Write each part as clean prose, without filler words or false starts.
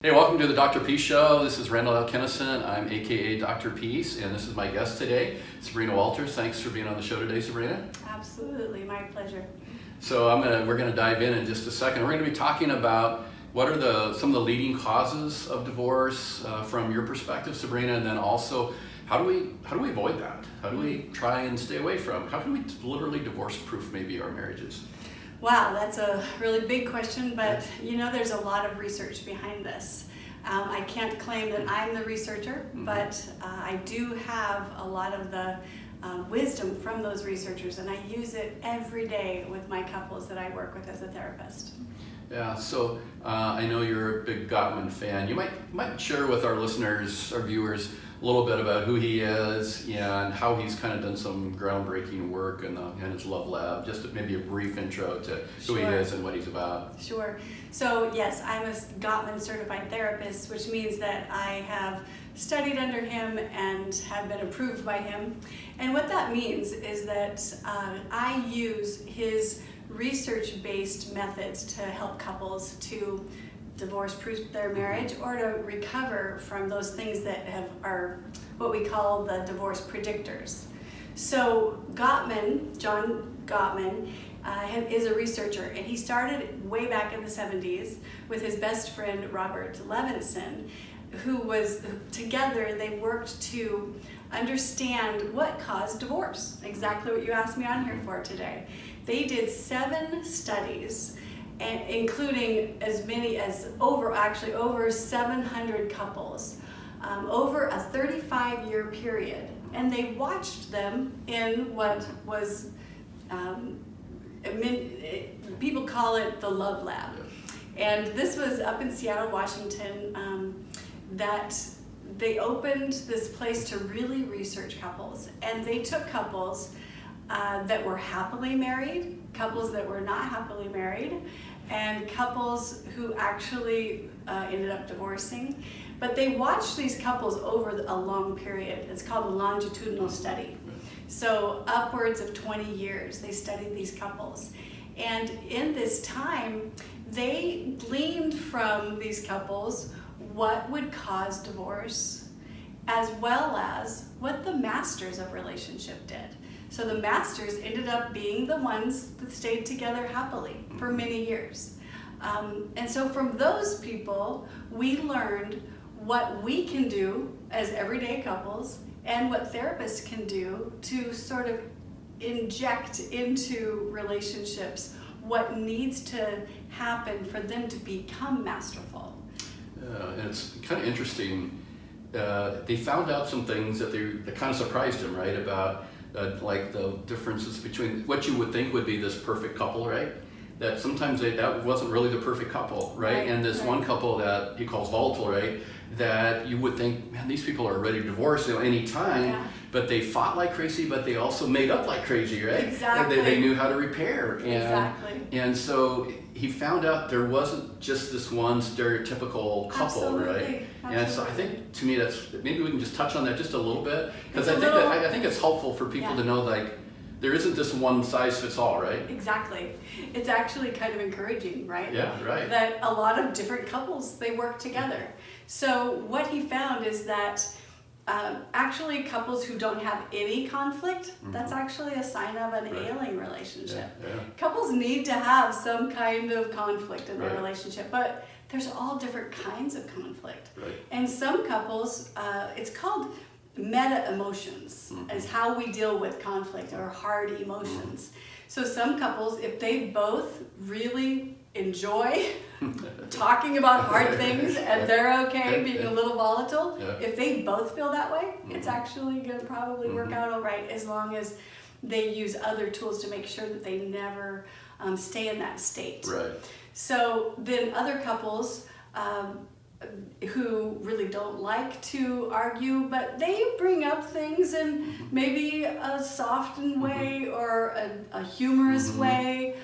Hey, welcome to the Dr. Peace Show. This is Randall L. Kennison. I'm AKA Dr. Peace, and this is my guest today, Sabrina Walters. Thanks for being on the show today, Sabrina. Absolutely, my pleasure. So we're gonna dive in just a second. We're gonna be talking about what are some of the leading causes of divorce from your perspective, Sabrina, and then also how do we avoid that? How do we try and stay away from? How can we literally divorce-proof maybe our marriages? Wow, that's a really big question, but there's a lot of research behind this. I can't claim that I'm the researcher, but I do have a lot of the wisdom from those researchers, and I use it every day with my couples that I work with as a therapist. Yeah, so I know you're a big Gottman fan. You might share with our listeners, our viewers, a little bit about who he is and how he's kind of done some groundbreaking work in his Love Lab. Just maybe a brief intro to who he is and what he's about. Sure. So yes, I'm a Gottman certified therapist, which means that I have studied under him and have been approved by him. And what that means is that I use his research-based methods to help couples to divorce-proof their marriage or to recover from those things that are what we call the divorce predictors. So Gottman, John Gottman, is a researcher, and he started way back in the 70s with his best friend Robert Levinson, who was together. They worked to understand what caused divorce, exactly what you asked me on here for today. They did 7 studies, and including as many as over 700 couples over a 35-year period, and they watched them in what was people call it the Love Lab. And this was up in Seattle, Washington, that they opened this place to really research couples, and they took couples that were happily married, couples that were not happily married, and couples who actually ended up divorcing. But they watched these couples over a long period. It's called a longitudinal study. So upwards of 20 years, they studied these couples. And in this time, they gleaned from these couples what would cause divorce, as well as what the masters of relationship did. So the masters ended up being the ones that stayed together happily for many years. And so from those people, we learned what we can do as everyday couples and what therapists can do to sort of inject into relationships what needs to happen for them to become masterful. And it's kind of interesting. They found out some things that kind of surprised them, right? About like the differences between what you would think would be this perfect couple, right? That sometimes that wasn't really the perfect couple, right? And this one couple that he calls volatile, right? That you would think, man, these people are ready to divorce at any time, but they fought like crazy, but they also made up like crazy, right? Exactly. They knew how to repair. Exactly. And so he found out there wasn't just this one stereotypical couple, right? And so I think, to me, maybe we can just touch on that just a little bit, because I think it's helpful for people to know, like, there isn't this one size fits all, right? Exactly. It's actually kind of encouraging, right? Yeah, right. That a lot of different couples, they work together. So what he found is that actually couples who don't have any conflict, that's actually a sign of an ailing relationship. Couples need to have some kind of conflict in their relationship, but there's all different kinds of conflict. And some couples, it's called meta emotions, is how we deal with conflict or hard emotions. So some couples, if they both really enjoy talking about hard things and they're okay being a little volatile, if they both feel that way, it's actually going to probably work out all right, as long as they use other tools to make sure that they never stay in that state. So then other couples who really don't like to argue, but they bring up things in maybe a softened way or a humorous way.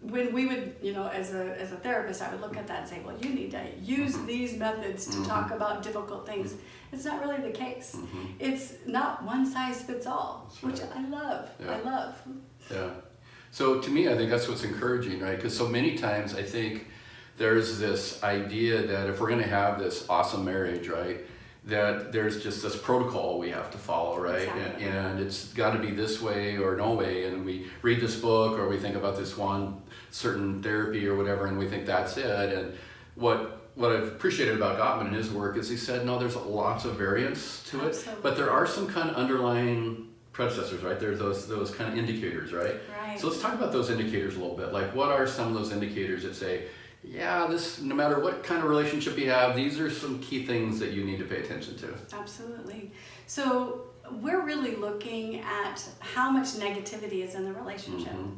When we would, as a therapist, I would look at that and say, well, you need to use these methods to talk about difficult things. It's not really the case. It's not one size fits all, which I love. I love. So to me, I think that's what's encouraging, right? Because so many times I think there's this idea that if we're going to have this awesome marriage, right, that there's just this protocol we have to follow, right? Exactly. And it's got to be this way or no way. And we read this book or we think about this one certain therapy or whatever, and we think that's it. And what I've appreciated about Gottman and his work is he said, no, there's lots of variance to it, Absolutely. but there are some kind of underlying predecessors, right? There's those kind of indicators, right? Right. So let's talk about those indicators a little bit. Like, what are some of those indicators that say, yeah, this, no matter what kind of relationship you have, these are some key things that you need to pay attention to? Absolutely. So we're really looking at how much negativity is in the relationship. Mm-hmm.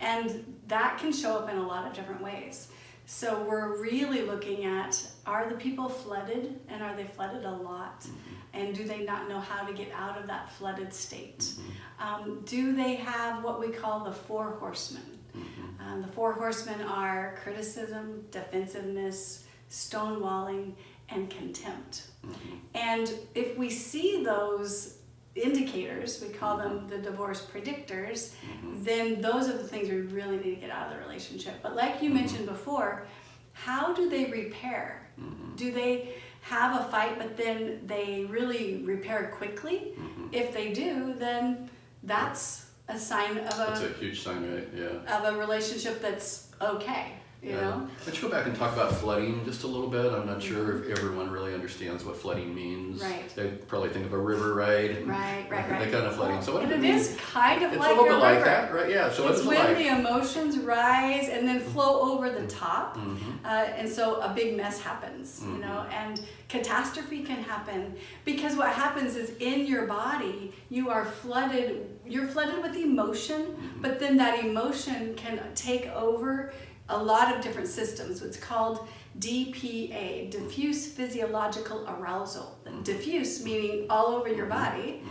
And that can show up in a lot of different ways. So we're really looking at, are the people flooded, and are they flooded a lot? Mm-hmm. And do they not know how to get out of that flooded state? Mm-hmm. Do they have what we call the Four Horsemen? Mm-hmm. The Four Horsemen are criticism, defensiveness, stonewalling, and contempt. Mm-hmm. And if we see those indicators, we call them the divorce predictors, Mm-hmm. then those are the things we really need to get out of the relationship. But like you mentioned before, how do they repair? Mm-hmm. Do they have a fight but then they really repair quickly? Mm-hmm. If they do, then that's a sign of That's a huge sign, right? Yeah. of a relationship that's okay, you know? Let's go back and talk about flooding just a little bit. I'm not sure if everyone really understands what flooding means. Right. They probably think of a river, right? Right. That kind of flooding. So what And does it mean? is kind of It's like a little bit like river. that, right? Yeah. So what It's is it when like? the emotions rise and then flow over the top, Mm-hmm. and so a big mess happens, you know, and catastrophe can happen because what happens is in your body you're flooded with emotion, but then that emotion can take over a lot of different systems. It's called DPA, diffuse physiological arousal. Diffuse meaning all over your body.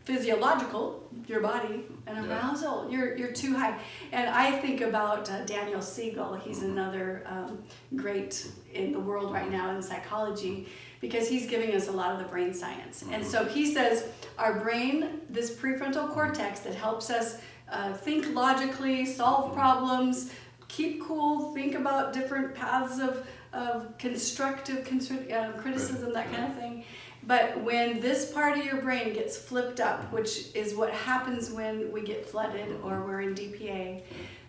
Physiological, your body, and arousal, you're too high. And I think about Daniel Siegel. He's another great in the world right now in psychology, because he's giving us a lot of the brain science. And so he says our brain, this prefrontal cortex that helps us think logically, solve problems, keep cool, think about different paths of constructive criticism, that kind of thing. But when this part of your brain gets flipped up, which is what happens when we get flooded or we're in DPA,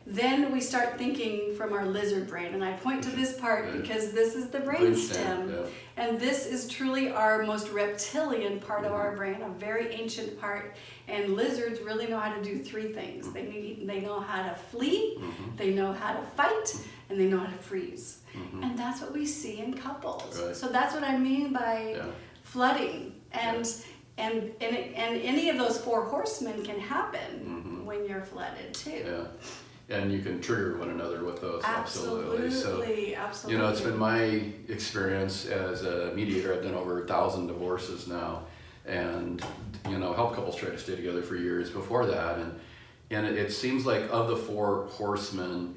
then we start thinking from our lizard brain. And I point to this part because this is the brain stem. Yeah. And this is truly our most reptilian part of our brain, a very ancient part. And lizards really know how to do three things. They know how to flee, they know how to fight, and they know how to freeze. And that's what we see in couples. Right. So that's what I mean by flooding. And any of those four horsemen can happen when you're flooded too. Yeah. And you can trigger one another with those. Absolutely. So, Absolutely. you know, it's been my experience as a mediator. I've done over 1,000 divorces now, and you know, helped couples try to stay together for years before that. And it seems like of the four horsemen,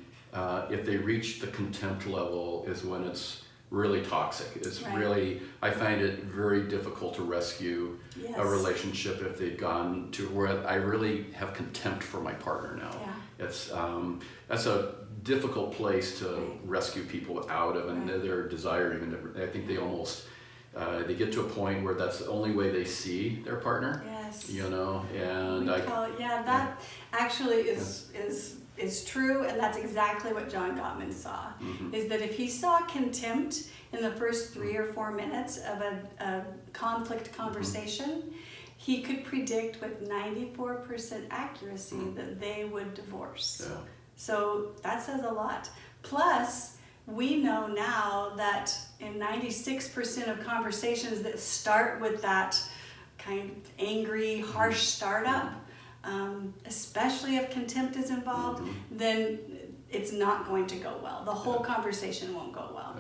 if they reach the contempt level, is when it's really toxic. It's really, I find it very difficult to rescue a relationship if they've gone to where I really have contempt for my partner now. Yeah. It's that's a difficult place to rescue people out of, and they're desiring, and I think they almost they get to a point where that's the only way they see their partner. Yes. You know, and that actually is true, and that's exactly what John Gottman saw. Is that if he saw contempt in the first 3 or 4 minutes of a conflict conversation, he could predict with 94% accuracy that they would divorce. Yeah. So that says a lot. Plus, we know now that in 96% of conversations that start with that kind of angry, harsh startup, especially if contempt is involved, then it's not going to go well. The whole conversation won't go well.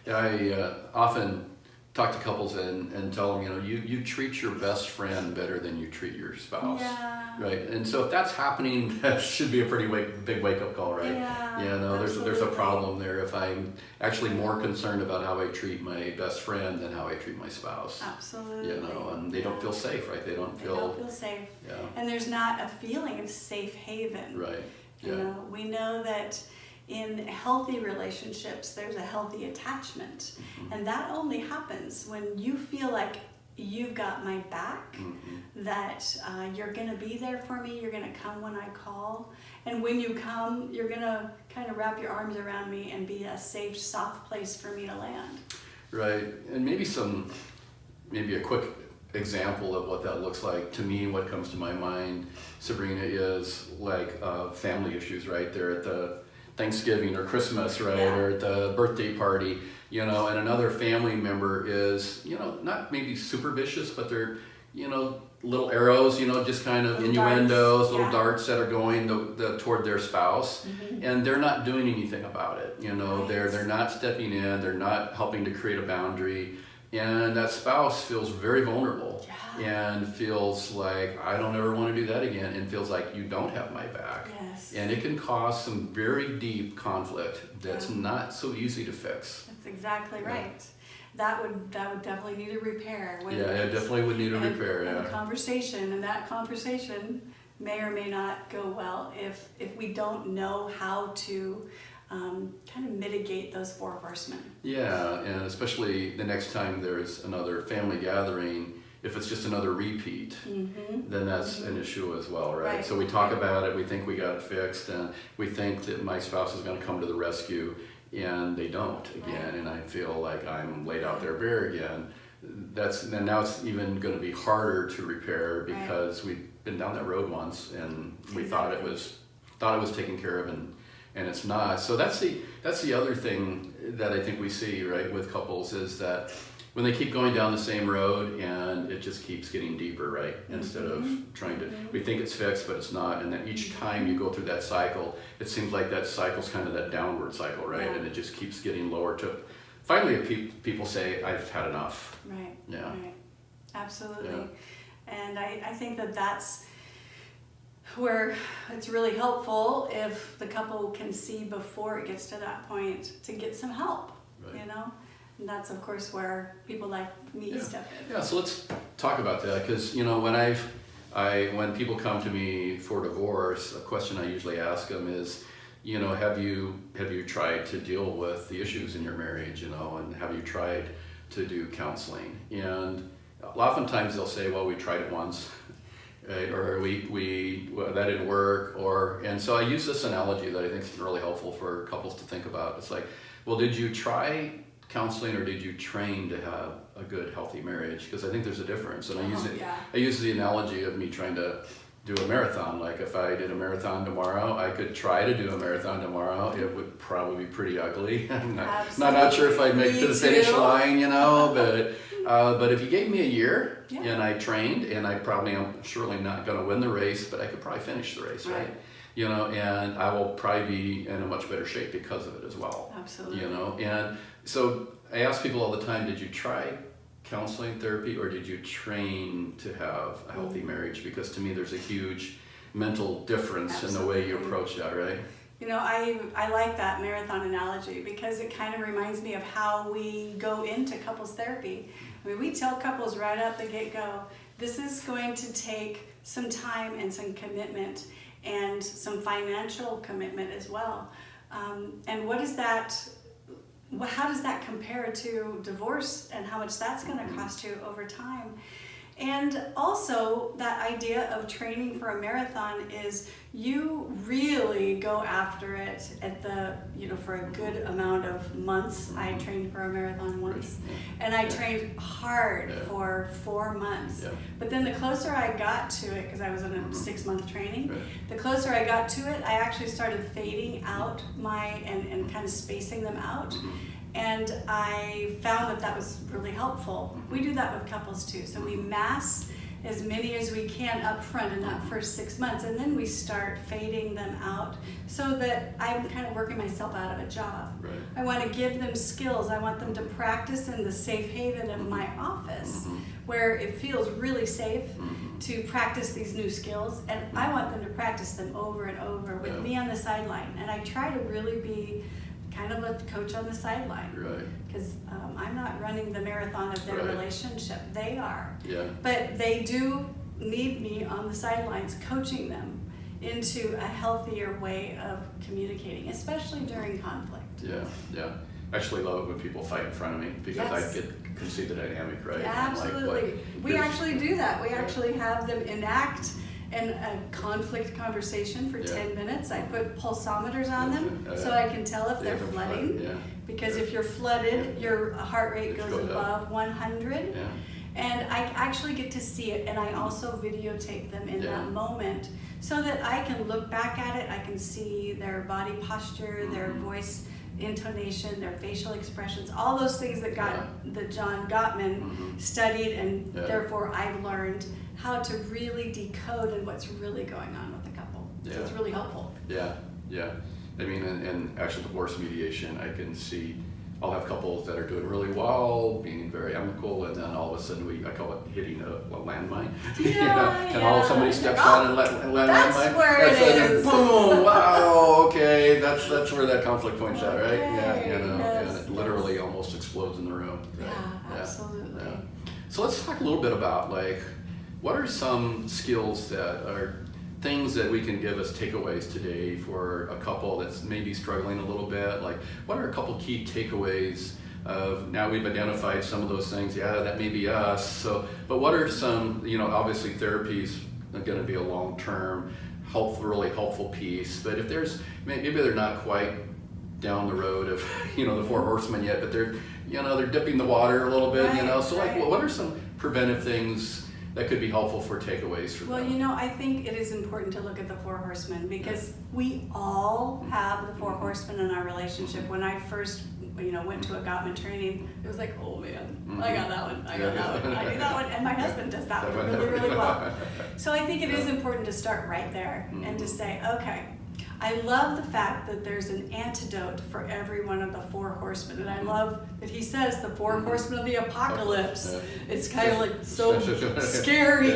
Yeah, I often talk to couples and tell them, you know, you treat your best friend better than you treat your spouse. Yeah. Right? And so if that's happening, that should be a pretty big wake-up call, right? Yeah, You know, there's a absolutely. problem there if I'm actually more concerned about how I treat my best friend than how I treat my spouse. Absolutely. You know, and they don't feel safe, right? They don't They don't feel safe. Yeah. And there's not a feeling of safe haven. Right. You know, we know that in healthy relationships, there's a healthy attachment. And that only happens when you feel like you've got my back, that you're going to be there for me, you're going to come when I call. And when you come, you're going to kind of wrap your arms around me and be a safe, soft place for me to land. Right. And maybe a quick example of what that looks like. To me, what comes to my mind, Sabrina, is like family issues, right? They're at the Thanksgiving or Christmas, right? Yeah. Or at the birthday party, you know, and another family member is, you know, not maybe super vicious, but they're, you know, little arrows, you know, just kind of Little innuendos, darts, little yeah. darts that are going toward their spouse, and they're not doing anything about it. You know, Right. they're not stepping in, they're not helping to create a boundary, and that spouse feels very vulnerable. Yeah. And feels like, I don't ever want to do that again, and feels like you don't have my back. Yes. And it can cause some very deep conflict that's Yeah. not so easy to fix. That's exactly Yeah. right. That would definitely need a repair. Yeah, it definitely would need a and, repair, and yeah. a conversation, and that conversation may or may not go well if we don't know how to kind of mitigate those four horsemen. Yeah, and especially the next time there's another family gathering, if it's just another repeat, then that's an issue as well, right? Right. So we talk about it, we think we got it fixed, and we think that my spouse is going to come to the rescue, and they don't again, Right. and I feel like I'm laid out there bare again. And now it's even going to be harder to repair because we've been down that road once, and we thought it was taken care of, and it's not. So that's the other thing that I think we see, right, with couples, is that when they keep going down the same road and it just keeps getting deeper, right? Instead of trying to, we think it's fixed, but it's not. And then each time you go through that cycle, it seems like that cycle's kind of that downward cycle, right? Yeah. And it just keeps getting lower to, finally people say, I've had enough. Right. Yeah. Right. Absolutely. Yeah. And I think that's where it's really helpful if the couple can see before it gets to that point to get some help, Right. you know? And that's, of course, where people like me step in. Yeah, so let's talk about that, because you know, when people come to me for divorce, a question I usually ask them is, you know, have you tried to deal with the issues in your marriage, you know, and have you tried to do counseling? And oftentimes they'll say, well, we tried it once, right? Or well, that didn't work, and so I use this analogy that I think is really helpful for couples to think about. It's like, well, did you try counseling, or did you train to have a good, healthy marriage? Because I think there's a difference, and I use the analogy of me trying to do a marathon. Like if I did a marathon tomorrow, I could try to do a marathon tomorrow. It would probably be pretty ugly. I'm not sure if I'd make it to the finish line, you know. But if you gave me a year and I trained, and I'm surely not going to win the race, but I could probably finish the race, right? You know, and I will probably be in a much better shape because of it as well. Absolutely. You know, and so I ask people all the time, did you try counseling, therapy, or did you train to have a healthy marriage? Because to me, there's a huge mental difference in the way you approach that, right? You know, I like that marathon analogy because it kind of reminds me of how we go into couples therapy. I mean, we tell couples right out the get-go, this is going to take some time and some commitment and some financial commitment as well. And how does that compare to divorce and how much that's going to cost you over time? And also that idea of training for a marathon is you really go after it for a good amount of months. I trained for a marathon once, and I trained hard for 4 months. But then the closer I got to it, because I was in a 6-month training, the closer I got to it, I actually started fading out and kind of spacing them out. And I found that was really helpful. We do that with couples too. So we mass as many as we can up front in that first 6 months, and then we start fading them out so that I'm kind of working myself out of a job. Right. I want to give them skills. I want them to practice in the safe haven of my office where it feels really safe to practice these new skills, and I want them to practice them over and over with me on the sideline. And I try to really be kind of a coach on the sideline, because I'm not running the marathon of their relationship. They are, but they do need me on the sidelines coaching them into a healthier way of communicating, especially during conflict. Yeah. I actually love it when people fight in front of me because Yes. can see the dynamic, right? Yeah, And absolutely. We here's- actually do that. We actually have them enact a conflict conversation for 10 minutes. I put pulsometers on them so I can tell if they're flooding. Yeah. Because if you're flooded, your heart rate goes goes up. above 100. Yeah. And I actually get to see it, and I also videotape them in that moment so that I can look back at it. I can see their body posture, their voice intonation, their facial expressions, all those things that John Gottman studied, and therefore I've learned how to really decode and what's really going on with the couple. So it's really helpful. Yeah. I mean, and actually divorce mediation, I can see I'll have couples that are doing really well, being very amicable, and then all of a sudden I call it hitting a landmine. And all somebody steps on and land that's landmine. Where it is. Boom! Wow. Okay, that's where that conflict points out, right? Okay, And it literally almost explodes in the room. Right? Yeah, absolutely. Yeah. So let's talk a little bit about what are some skills that are things that we can give as takeaways today for a couple that's maybe struggling a little bit? Like, what are a couple key takeaways of, now we've identified some of those things, that may be us, but what are some, obviously therapy's going to be a long-term, really helpful piece, but if there's, maybe they're not quite down the road of, the Four Horsemen yet, but they're dipping the water a little bit, so what are some preventive things that could be helpful for takeaways from them? Well, I think it is important to look at the Four Horsemen because we all have the Four Horsemen in our relationship. When I first, went to a Gottman training, it was like, oh man, I got that one, I got that one, I do that one, and my husband does that one really, really well. So I think it is important to start right there and to say, okay, I love the fact that there's an antidote for every one of the Four Horsemen, and I love that he says the Four Horsemen of the apocalypse. It's kind of like so scary,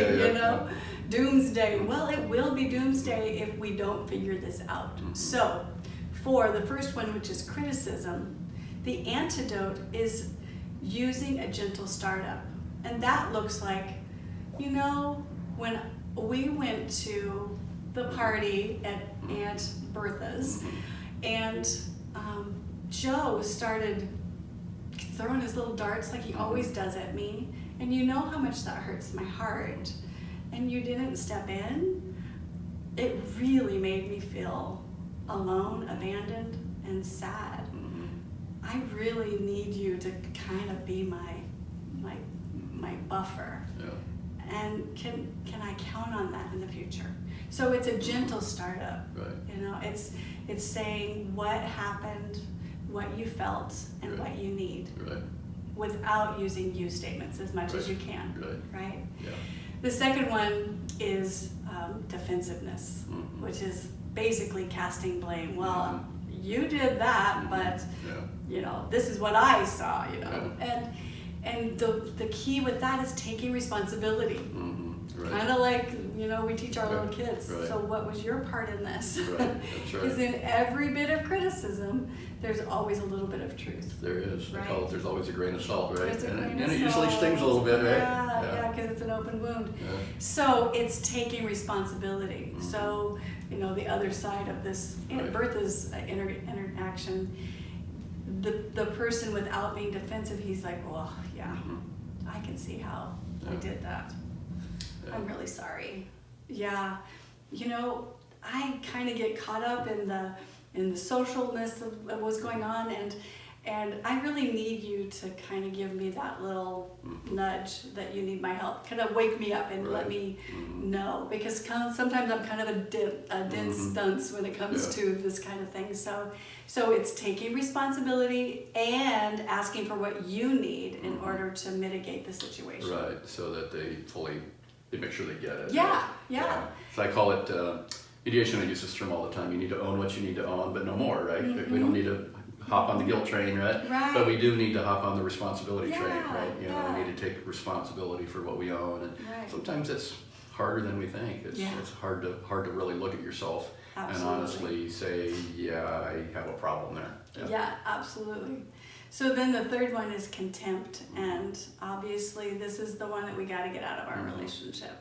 doomsday. Well, it will be doomsday if we don't figure this out. So, for the first one, which is criticism, the antidote is using a gentle startup, and that looks like, when we went to the party at Aunt Bertha's, and Joe started throwing his little darts like he always does at me, and you know how much that hurts my heart, and you didn't step in. It really made me feel alone, abandoned, and sad. I really need you to kind of be my buffer. And can I count on that in the future? So it's a gentle startup. Right. It's saying what happened, what you felt, and what you need. Right. Without using you statements as much as you can. Right? Yeah. The second one is defensiveness, which is basically casting blame. Well, you did that, but this is what I saw. And the key with that is taking responsibility. Kind of like, we teach our little kids. So what was your part in this? Because in every bit of criticism, there's always a little bit of truth. There is. Right? I call it, there's always a grain of salt, right? And it usually stings a little bit, right? Yeah, because it's an open wound. So it's taking responsibility. So, the other side of this, Bertha's interaction, the person without being defensive, he's like, well, I can see how I did that. I'm really sorry. Yeah, I kind of get caught up in the socialness of what's going on, and I really need you to kind of give me that little nudge that you need my help. Kind of wake me up and let me know, because sometimes I'm kind of a dense dunce when it comes to this kind of thing. So it's taking responsibility and asking for what you need in order to mitigate the situation. Right, so that they make sure they get it. Yeah. So I call it, mediation, I use this term all the time, you need to own what you need to own, but no more, right? We don't need to hop on the guilt train, right? But we do need to hop on the responsibility train, right? We need to take responsibility for what we own, and sometimes it's harder than we think. It's hard to really look at yourself and honestly say, I have a problem there. Yeah, absolutely. So then the third one is contempt, and obviously this is the one that we got to get out of our relationship.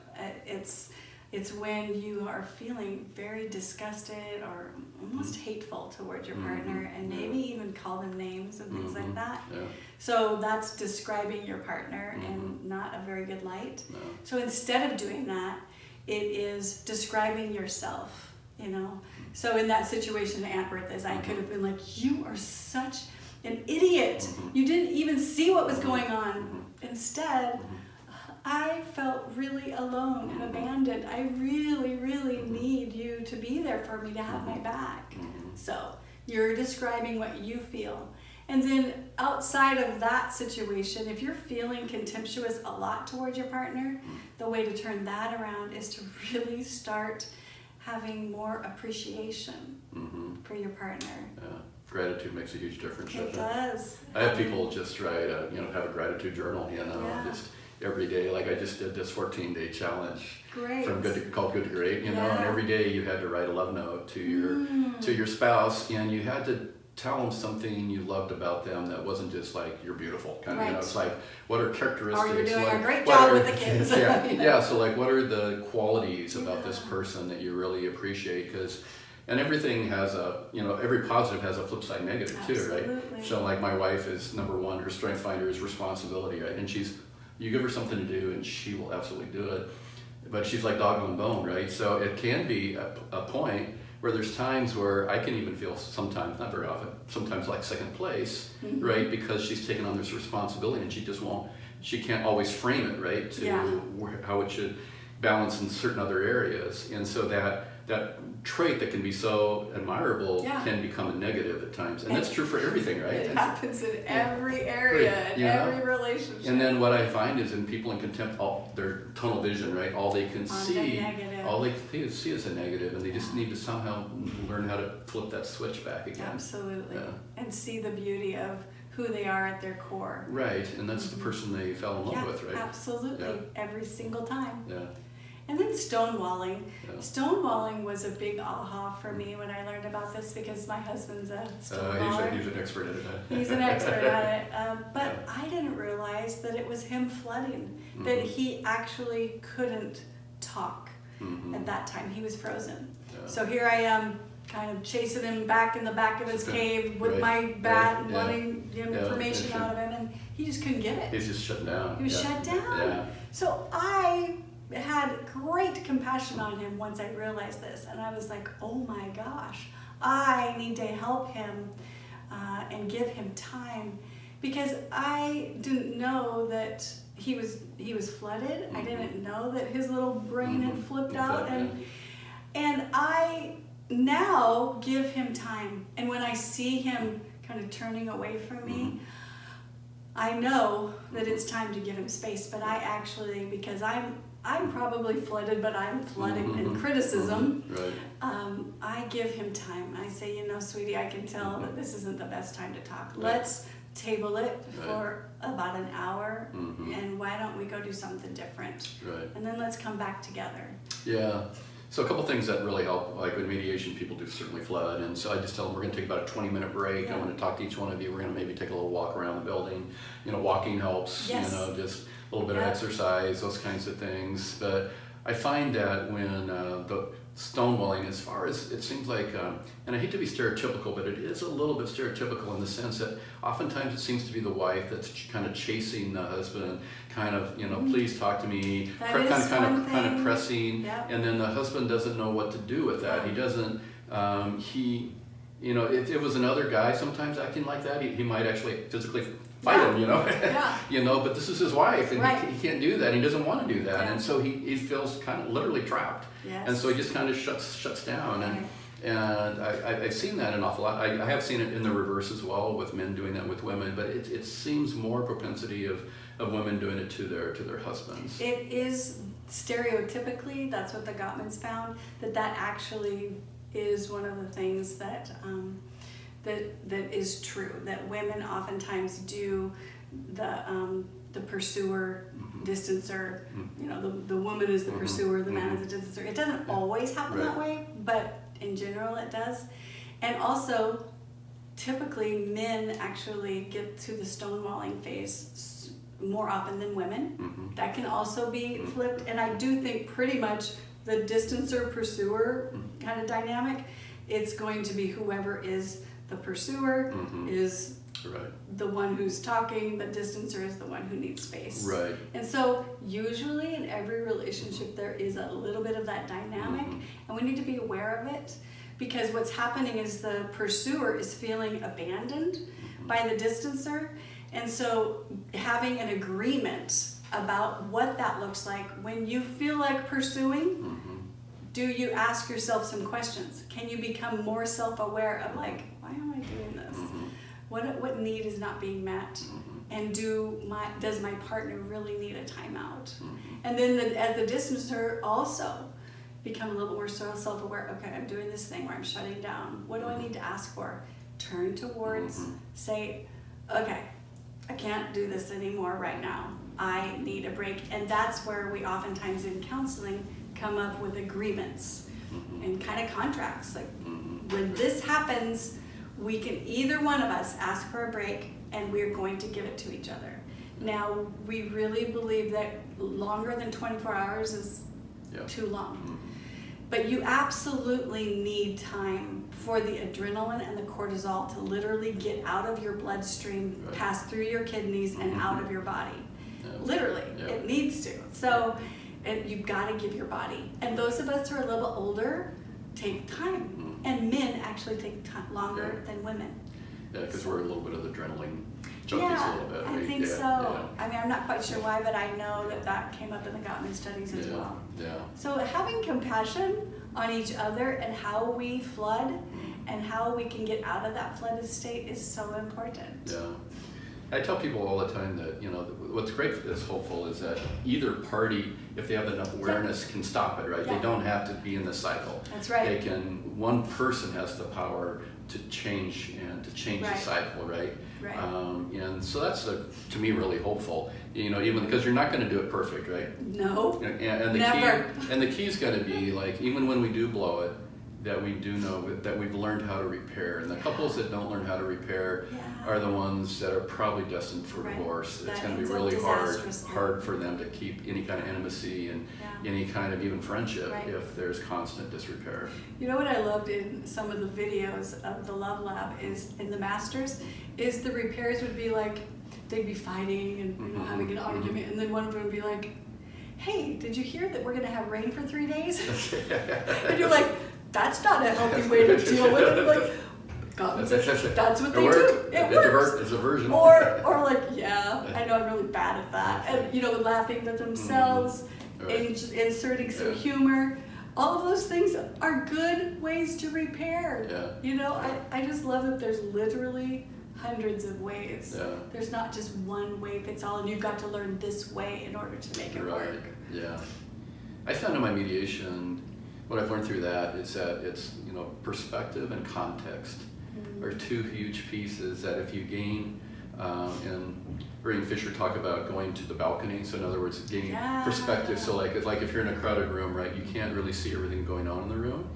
It's It's when you are feeling very disgusted or almost hateful towards your partner, and maybe even call them names and things like that. Yeah. So that's describing your partner in not a very good light. No. So instead of doing that, it is describing yourself, you know. So in that situation, Aunt Bertha's, I could have been like, you are such an idiot. You didn't even see what was going on. Instead, I felt really alone and abandoned. I really, really need you to be there for me, to have my back. So you're describing what you feel. And then outside of that situation, if you're feeling contemptuous a lot towards your partner, the way to turn that around is to really start having more appreciation for your partner. Yeah. Gratitude makes a huge difference. It does. I have people just write, have a gratitude journal, just every day. Like I just did this 14-day challenge. Great. Called Good to Great, and every day you had to write a love note to your spouse, and you had to tell them something you loved about them that wasn't just like, you're beautiful, kind of, it's like, what are characteristics? Or you're doing a great job with the kids. So like, what are the qualities about this person that you really appreciate? And everything has every positive has a flip side negative too, right? So like my wife is number one, her strength finder is responsibility, right? And you give her something to do and she will absolutely do it. But she's like dog on bone, right? So it can be a point where there's times where I can even feel sometimes, not very often, sometimes like second place, right? Because she's taken on this responsibility and she can't always frame it, right? To how it should balance in certain other areas. And so that trait that can be so admirable can become a negative at times. And that's true for everything, right? It happens in every area, in every relationship. And then what I find is in people in contempt, their tunnel vision, right? All they can see is a negative, and they just need to somehow learn how to flip that switch back again. Absolutely. And see the beauty of who they are at their core. Right, and that's the person they fell in love with, right? Absolutely. Every single time. Yeah. And then stonewalling. Stonewalling was a big aha for me when I learned about this, because my husband's a stonewaller. He's an expert at it. He's an expert at it. But I didn't realize that it was him flooding, that he actually couldn't talk at that time. He was frozen. So here I am, kind of chasing him back in the back of his cave with my bat and wanting information out of him, and he just couldn't get it. He's just shut down. He was shut down. Yeah. So I had great compassion on him once I realized this, and I was like, oh my gosh, I need to help him and give him time, because I didn't know that he was flooded. I didn't know that his little brain had flipped out, and I now give him time. And when I see him kind of turning away from me, I know that it's time to give him space. But I actually, because I'm probably flooded, but I'm flooded in criticism. I give him time. I say, sweetie, I can tell that this isn't the best time to talk. Let's table it for about an hour, and why don't we go do something different? And then let's come back together. Yeah. So a couple things that really help, like with mediation, people do certainly flood, and so I just tell them we're going to take about a 20-minute break. I'm going to talk to each one of you. We're going to maybe take a little walk around the building. Walking helps. Just a little bit of exercise, those kinds of things. But I find that when the stonewalling, as far as it seems like, and I hate to be stereotypical, but it is a little bit stereotypical in the sense that oftentimes it seems to be the wife that's kind of chasing the husband, kind of, please talk to me, kind of pressing, and then the husband doesn't know what to do with that. He doesn't, if it was another guy sometimes acting like that, he might actually physically fight him, but this is his wife, and he can't do that. He doesn't want to do that, and so he feels kind of literally trapped, and so he just kind of shuts down. And I've seen that an awful lot. I have seen it in the reverse as well, with men doing that with women, but it seems more propensity of women doing it to their husbands. It is stereotypically, that's what the Gottmans found, that actually is one of the things that that is true, that women oftentimes do the pursuer, distancer, the woman is the pursuer, the man is the distancer. It doesn't always happen that way, but in general it does. And also, typically men actually get to the stonewalling phase more often than women. That can also be flipped, and I do think pretty much the distancer pursuer kind of dynamic, it's going to be whoever is the pursuer is the one who's talking, the distancer is the one who needs space. Right. And so usually in every relationship there is a little bit of that dynamic, and we need to be aware of it, because what's happening is the pursuer is feeling abandoned by the distancer. And so having an agreement about what that looks like when you feel like pursuing, do you ask yourself some questions? Can you become more self-aware of like, why am I doing this? What need is not being met? And does my partner really need a timeout? And then as the distancer also become a little more self-aware. Okay, I'm doing this thing where I'm shutting down. What do I need to ask for? Turn towards, say, okay, I can't do this anymore right now. I need a break. And that's where we oftentimes in counseling come up with agreements and kind of contracts. Like when this happens, we can either one of us ask for a break and we're going to give it to each other. Now, we really believe that longer than 24 hours is too long. But you absolutely need time for the adrenaline and the cortisol to literally get out of your bloodstream, pass through your kidneys and out of your body. Literally, it needs to. So you've got to give your body. And those of us who are a little older take time. And men actually take time longer than women. Yeah, because we're a little bit of adrenaline junkies a little bit. I think so. I mean, I'm not quite sure why, but I know that came up in the Gottman studies as well. So having compassion on each other and how we flood and how we can get out of that flooded state is so important. I tell people all the time that, what's great is hopeful is that either party, if they have enough awareness, can stop it, right? They don't have to be in the cycle. That's right. One person has the power to change the cycle, right? And so that's, to me, really hopeful, even because you're not going to do it perfect, right? No, and never. The key's got to be, like, even when we do blow it, that we do know that we've learned how to repair. And the couples that don't learn how to repair are the ones that are probably destined for divorce. It's going to be really hard for them to keep any kind of intimacy and any kind of even friendship if there's constant disrepair. You know what I loved in some of the videos of the Love Lab is in the Masters is the repairs would be like, they'd be fighting and having an argument, and then one of them would be like, hey, did you hear that we're going to have rain for 3 days? And you're like, that's not a healthy way to deal with it. Like, that's what they do. It works. It's a version. Or like, I know I'm really bad at that. And laughing at themselves, inserting some humor. All of those things are good ways to repair. I just love that there's literally hundreds of ways. There's not just one way fits all, and you've got to learn this way in order to make it work. I found in my mediation, what I've learned through that is that it's, perspective and context are two huge pieces that if you gain, and Ray and Fisher talk about going to the balcony, so in other words, gaining perspective. So like if you're in a crowded room, right, you can't really see everything going on in the room.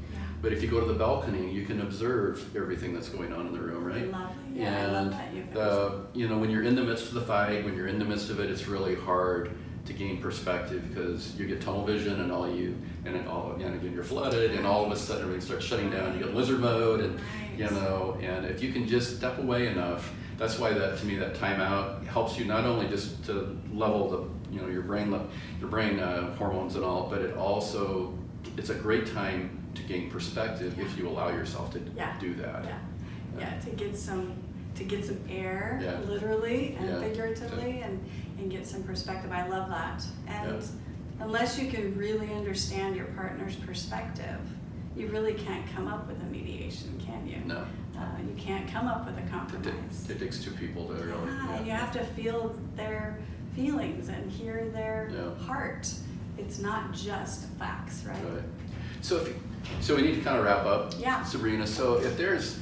But if you go to the balcony, you can observe everything that's going on in the room, right? Lovely. I love that. When you're in the midst of the fight, when you're in the midst of it, it's really hard to gain perspective because you get tunnel vision and again you're flooded, and all of a sudden everything starts shutting down. You get lizard mode, and and if you can just step away enough, that's why to me that timeout helps you not only just to level your brain hormones and all, but it's a great time to gain perspective if you allow yourself to do that. To get some air, literally and figuratively, and get some perspective. I love that. And unless you can really understand your partner's perspective, you really can't come up with a mediation, can you? No. You can't come up with a compromise. It takes two people to really. And you have to feel their feelings and hear their heart. It's not just facts, right? So we need to kind of wrap up, Sabrina. So if there's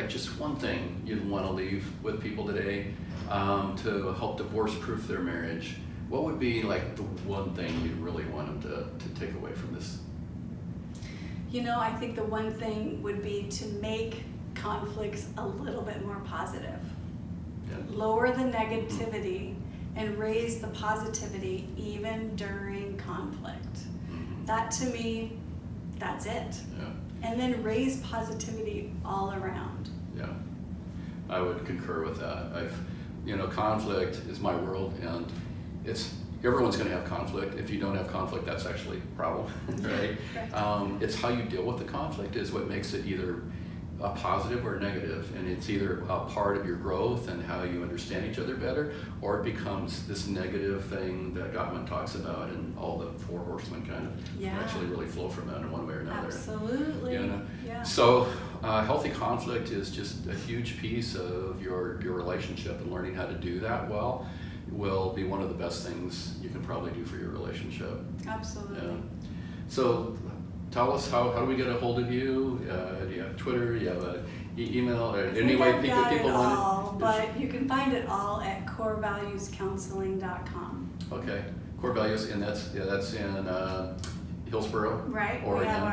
just one thing you'd want to leave with people today to help divorce-proof their marriage, what would be like the one thing you'd really want them to take away from this? I think the one thing would be to make conflicts a little bit more positive. Lower the negativity and raise the positivity even during conflict. That to me, that's it. Yeah. And then raise positivity all around. Yeah, I would concur with that. Conflict is my world, and everyone's going to have conflict. If you don't have conflict, that's actually a problem, right? It's how you deal with the conflict is what makes it either a positive or a negative, and it's either a part of your growth and how you understand each other better, or it becomes this negative thing that Gottman talks about, and all the Four Horsemen kind of actually really flow from that in one way or another. Absolutely. Yeah. So healthy conflict is just a huge piece of your relationship, and learning how to do that well will be one of the best things you can probably do for your relationship. Absolutely. Yeah. So tell us, how do we get a hold of you? Do you have Twitter? Do you have an email? Or any way people want it? But you can find it all at corevaluescounseling.com. Okay, Core Values, and that's in Hillsborough. Right. Oregon. We have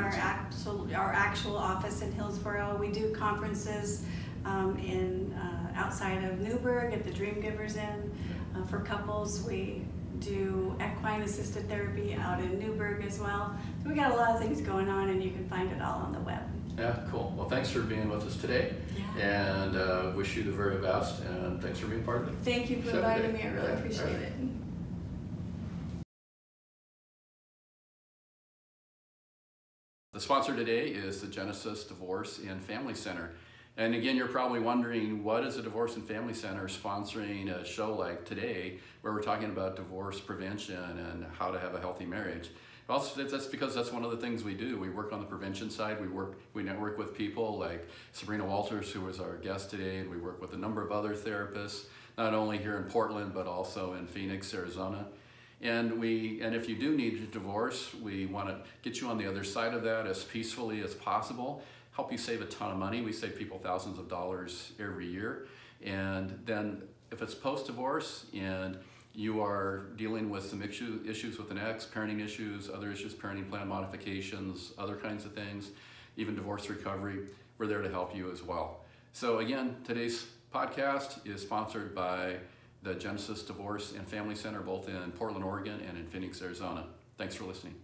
our actual office in Hillsborough. We do conferences outside of Newburgh at the Dream Givers Inn. For couples, we do equine assisted therapy out in Newburgh as well. So we got a lot of things going on, and you can find it all on the web. Yeah, cool. Well, thanks for being with us today, and wish you the very best, and thanks for being part of it. Thank you for inviting me. I really appreciate it. The sponsor today is the Genesis Divorce and Family Center. And again, you're probably wondering, what is a Divorce and Family Center sponsoring a show like today where we're talking about divorce prevention and how to have a healthy marriage? Well, that's because that's one of the things we do. We work on the prevention side. We network with people like Sabrina Walters, who was our guest today, and we work with a number of other therapists, not only here in Portland, but also in Phoenix, Arizona. And if you do need a divorce, we want to get you on the other side of that as peacefully as possible, help you save a ton of money. We save people thousands of dollars every year. And then if it's post-divorce and you are dealing with some issues with an ex, parenting issues, other issues, parenting plan modifications, other kinds of things, even divorce recovery, we're there to help you as well. So again, today's podcast is sponsored by the Genesis Divorce and Family Center, both in Portland, Oregon, and in Phoenix, Arizona. Thanks for listening.